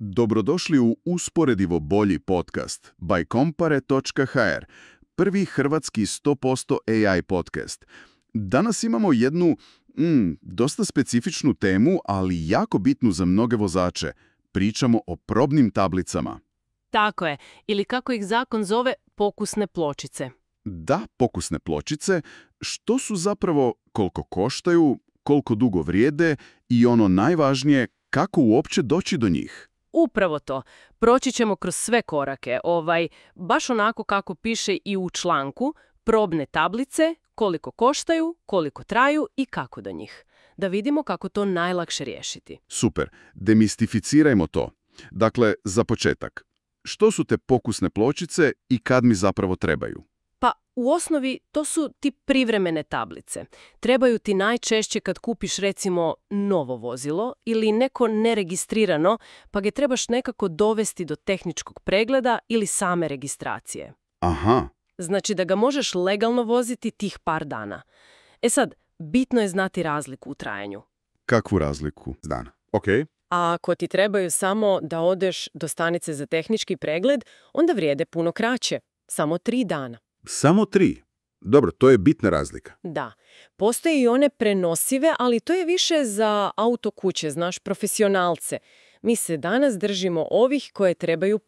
Dobrodošli u Usporedivo bolji podcast by Compare.hr, prvi hrvatski 100% AI podcast. Danas imamo jednu dosta specifičnu temu, ali jako bitnu za mnoge vozače. Pričamo o probnim tablicama. Tako je, ili kako ih zakon zove, pokusne pločice. Da, pokusne pločice, što su zapravo, koliko koštaju, koliko dugo vrijede i ono najvažnije, kako uopće doći do njih. Upravo to. Proći ćemo kroz sve korake, baš onako kako piše i u članku, probne tablice, koliko koštaju, koliko traju i kako do njih. Da vidimo kako to najlakše riješiti. Super, demistificirajmo to. Dakle, za početak, što su te pokusne pločice i kad mi zapravo trebaju? Pa u osnovi to su ti privremene tablice. Trebaju ti najčešće kad kupiš recimo novo vozilo ili neko neregistrirano, pa ga trebaš nekako dovesti do tehničkog pregleda ili same registracije. Aha. Znači da ga možeš legalno voziti tih par dana. E sad, bitno je znati razliku u trajanju. Kakvu razliku? Dana. Ok. A ako ti trebaju samo da odeš do stanice za tehnički pregled, onda vrijede puno kraće. Samo 3 dana. Samo 3. Dobro, to je bitna razlika. Da. Postoje i one prenosive, ali to je više za autokuće, znaš, profesionalce. Mi se danas držimo ovih koje trebaju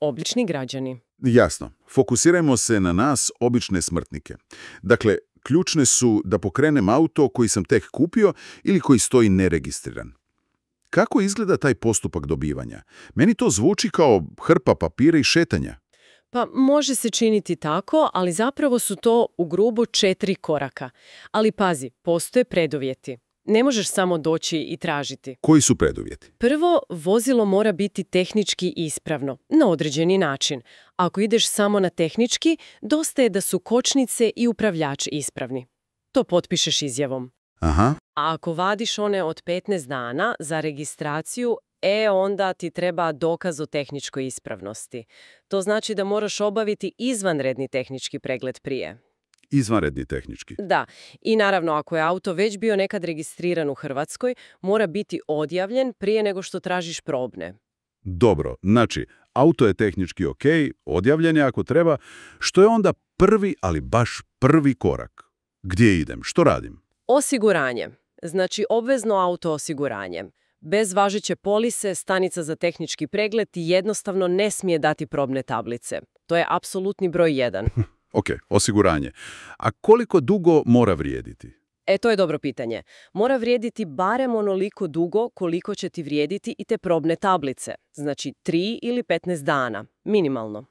obični građani. Jasno. Fokusirajmo se na nas, obične smrtnike. Dakle, ključne su da pokrenem auto koji sam tek kupio ili koji stoji neregistriran. Kako izgleda taj postupak dobivanja? Meni to zvuči kao hrpa papira i šetanja. Pa može se činiti tako, ali zapravo su to u grubo 4 koraka. Ali pazi, postoje preduvjeti. Ne možeš samo doći i tražiti. Koji su preduvjeti? Prvo, vozilo mora biti tehnički ispravno, na određeni način. Ako ideš samo na tehnički, dosta je da su kočnice i upravljač ispravni. To potpišeš izjavom. Aha. A ako vadiš one od 15 dana za registraciju, onda ti treba dokaz o tehničkoj ispravnosti. To znači da moraš obaviti izvanredni tehnički pregled prije. Izvanredni tehnički. Da. I naravno, ako je auto već bio nekad registriran u Hrvatskoj, mora biti odjavljen prije nego što tražiš probne. Dobro, znači, auto je tehnički ok, odjavljen je ako treba. Što je onda prvi, ali baš prvi korak? Gdje idem? Što radim? Osiguranje. Znači obvezno auto osiguranje. Bez važeće polise, stanica za tehnički pregled ti jednostavno ne smije dati probne tablice. To je apsolutni broj 1. Ok, osiguranje. A koliko dugo mora vrijediti? To je dobro pitanje. Mora vrijediti barem onoliko dugo koliko će ti vrijediti i te probne tablice. Znači 3 ili 15 dana, minimalno.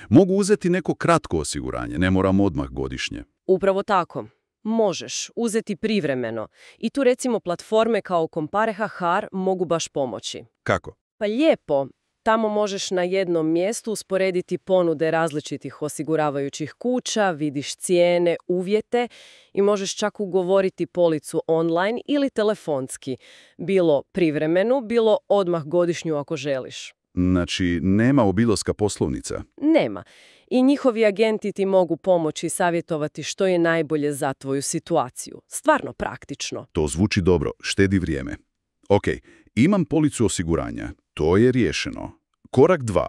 Mogu uzeti neko kratko osiguranje, ne moram odmah godišnje. Upravo tako. Možeš uzeti privremeno. I tu recimo platforme kao Compare.hr mogu baš pomoći. Kako? Pa lijepo. Tamo možeš na jednom mjestu usporediti ponude različitih osiguravajućih kuća, vidiš cijene, uvjete i možeš čak ugovoriti policu online ili telefonski. Bilo privremenu, bilo odmah godišnju ako želiš. Znači, nema obilaska poslovnica? Nema. I njihovi agenti ti mogu pomoći i savjetovati što je najbolje za tvoju situaciju. Stvarno praktično. To zvuči dobro, štedi vrijeme. Ok, imam policu osiguranja. To je riješeno. Korak 2.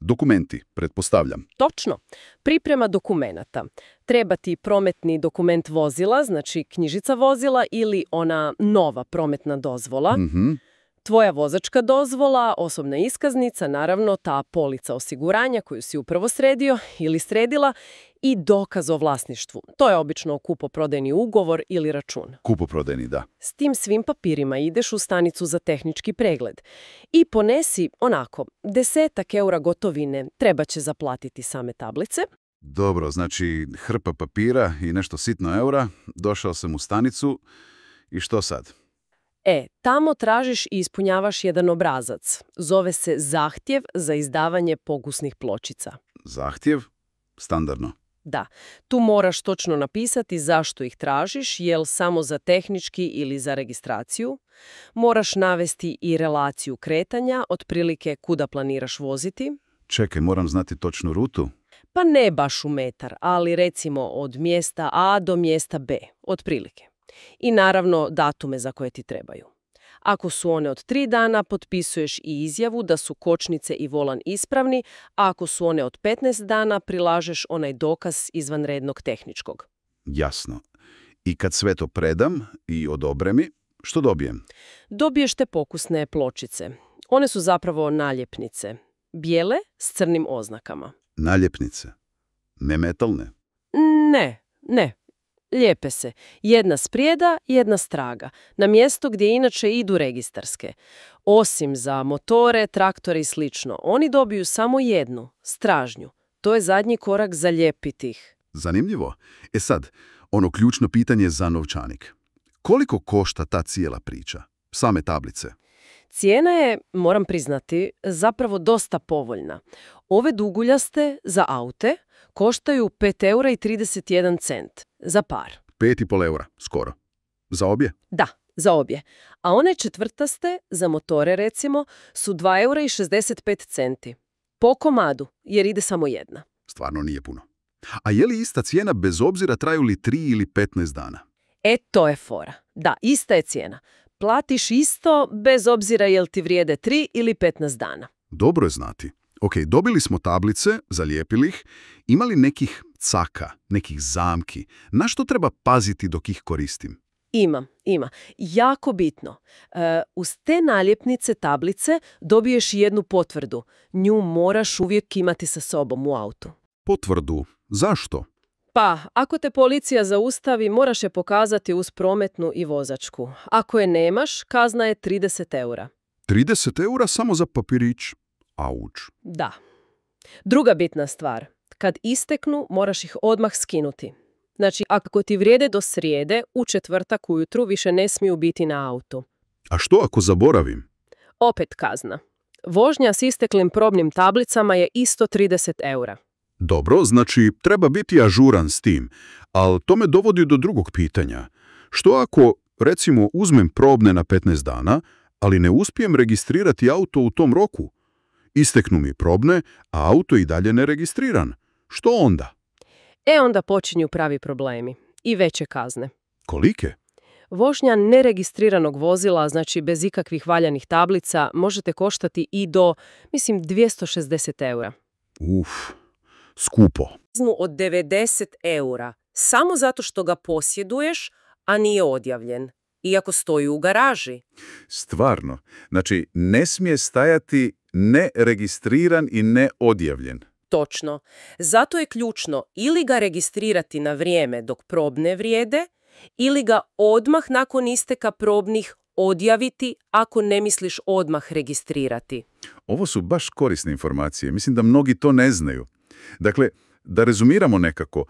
Dokumenti, pretpostavljam. Točno. Priprema dokumenata. Treba ti prometni dokument vozila, znači knjižica vozila ili ona nova prometna dozvola. Tvoja vozačka dozvola, osobna iskaznica, naravno ta polica osiguranja koju si upravo sredio ili sredila i dokaz o vlasništvu. To je obično kupoprodajni ugovor ili račun. Kupoprodajni, da. S tim svim papirima ideš u stanicu za tehnički pregled. I ponesi, 10 eura gotovine, treba će zaplatiti same tablice. Dobro, znači hrpa papira i nešto sitno eura, došao sam u stanicu i što sad? Tamo tražiš i ispunjavaš jedan obrazac. Zove se zahtjev za izdavanje pokusnih pločica. Zahtjev? Standardno. Da. Tu moraš točno napisati zašto ih tražiš, jel samo za tehnički ili za registraciju. Moraš navesti i relaciju kretanja, otprilike kuda planiraš voziti. Čekaj, moram znati točnu rutu. Pa ne baš u metar, ali recimo od mjesta A do mjesta B, otprilike. I naravno datume za koje ti trebaju. Ako su one od 3 dana, potpisuješ i izjavu da su kočnice i volan ispravni, a ako su one od 15 dana, prilažeš onaj dokaz izvanrednog tehničkog. Jasno. I kad sve to predam i odobre mi, što dobijem? Dobiješ te pokusne pločice. One su zapravo naljepnice. Bijele s crnim oznakama. Naljepnice? Ne metalne? Ne. Lijepe se. Jedna sprijeda, jedna straga. Na mjesto gdje inače idu registarske. Osim za motore, traktore i slično. Oni dobiju samo jednu, stražnju. To je zadnji korak za lijepiti ih. Zanimljivo. Sad, ono ključno pitanje za novčanik. Koliko košta ta cijela priča? Same tablice? Cijena je, moram priznati, zapravo dosta povoljna. Ove duguljaste za aute koštaju 5,31 € za par. 5,5 eura, skoro. Za obje? Da, za obje. A one četvrtaste, za motore recimo, su 2,65 € po komadu, jer ide samo jedna. Stvarno nije puno. A je li ista cijena bez obzira traju li 3 ili 15 dana? To je fora. Da, ista je cijena. Platiš isto bez obzira jel ti vrijede 3 ili 15 dana. Dobro je znati. Ok, dobili smo tablice, zalijepili ih. Ima li nekih caka, nekih zamki? Na što treba paziti dok ih koristim? Ima. Jako bitno. Uz te naljepnice tablice dobiješ jednu potvrdu. Nju moraš uvijek imati sa sobom u autu. Potvrdu? Zašto? Pa, ako te policija zaustavi, moraš je pokazati uz prometnu i vozačku. Ako je nemaš, kazna je 30 €. 30 eura samo za papirić? Auč. Da. Druga bitna stvar. Kad isteknu, moraš ih odmah skinuti. Znači, ako ti vrijede do srijede, u četvrtak ujutru više ne smiju biti na autu. A što ako zaboravim? Opet kazna. Vožnja s isteklim probnim tablicama je isto 30 €. Dobro, znači treba biti ažuran s tim, ali to me dovodi do drugog pitanja. Što ako, recimo, uzmem probne na 15 dana, ali ne uspijem registrirati auto u tom roku? Isteknu mi probne, a auto i dalje ne registriran. Što onda? Onda počinju pravi problemi i veće kazne. Kolike? Vožnja neregistriranog vozila, znači bez ikakvih valjanih tablica, možete koštati i do, 260 €. Skupo. Od 90 € samo zato što ga posjeduješ, a nije odjavljen, iako stoji u garaži. Stvarno. Znači, ne smije stajati neregistriran i neodjavljen. Točno. Zato je ključno ili ga registrirati na vrijeme dok probne vrijede, ili ga odmah nakon isteka probnih odjaviti ako ne misliš odmah registrirati. Ovo su baš korisne informacije. Mislim da mnogi to ne znaju. Dakle, da rezumiramo nekako,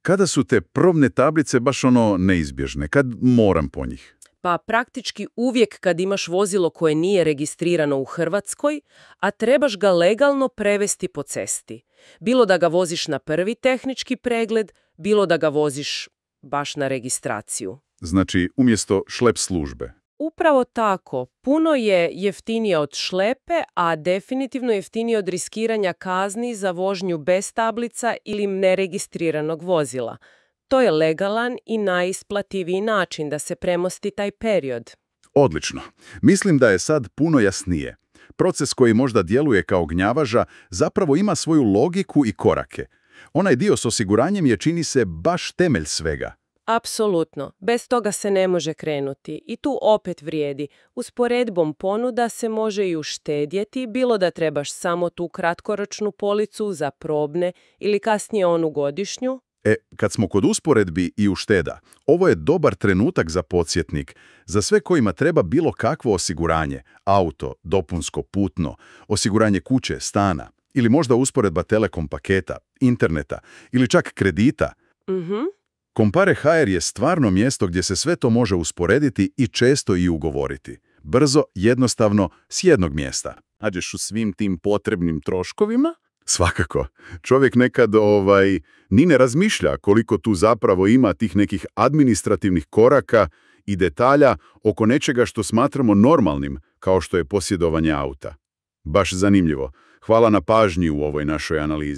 kada su te probne tablice baš neizbježne, kad moram po njih? Pa praktički uvijek kad imaš vozilo koje nije registrirano u Hrvatskoj, a trebaš ga legalno prevesti po cesti. Bilo da ga voziš na prvi tehnički pregled, bilo da ga voziš baš na registraciju. Znači, umjesto šlep službe. Upravo tako. Puno je jeftinije od šlepe, a definitivno jeftinije od riskiranja kazni za vožnju bez tablica ili neregistriranog vozila. To je legalan i najisplativiji način da se premosti taj period. Odlično. Mislim da je sad puno jasnije. Proces koji možda djeluje kao gnjavaža zapravo ima svoju logiku i korake. Onaj dio s osiguranjem je, čini se, baš temelj svega. Apsolutno. Bez toga se ne može krenuti. I tu opet vrijedi. Usporedbom ponuda se može i uštedjeti, bilo da trebaš samo tu kratkoročnu policu za probne ili kasnije onu godišnju. Kad smo kod usporedbi i ušteda, ovo je dobar trenutak za podsjetnik. Za sve kojima treba bilo kakvo osiguranje, auto, dopunsko, putno, osiguranje kuće, stana, ili možda usporedba telekom paketa, interneta ili čak kredita. Compare.hr je stvarno mjesto gdje se sve to može usporediti i često i ugovoriti. Brzo, jednostavno, s jednog mjesta. Nađeš u svim tim potrebnim troškovima? Svakako. Čovjek nekad ni ne razmišlja koliko tu zapravo ima tih nekih administrativnih koraka i detalja oko nečega što smatramo normalnim, kao što je posjedovanje auta. Baš zanimljivo. Hvala na pažnji u ovoj našoj analizi.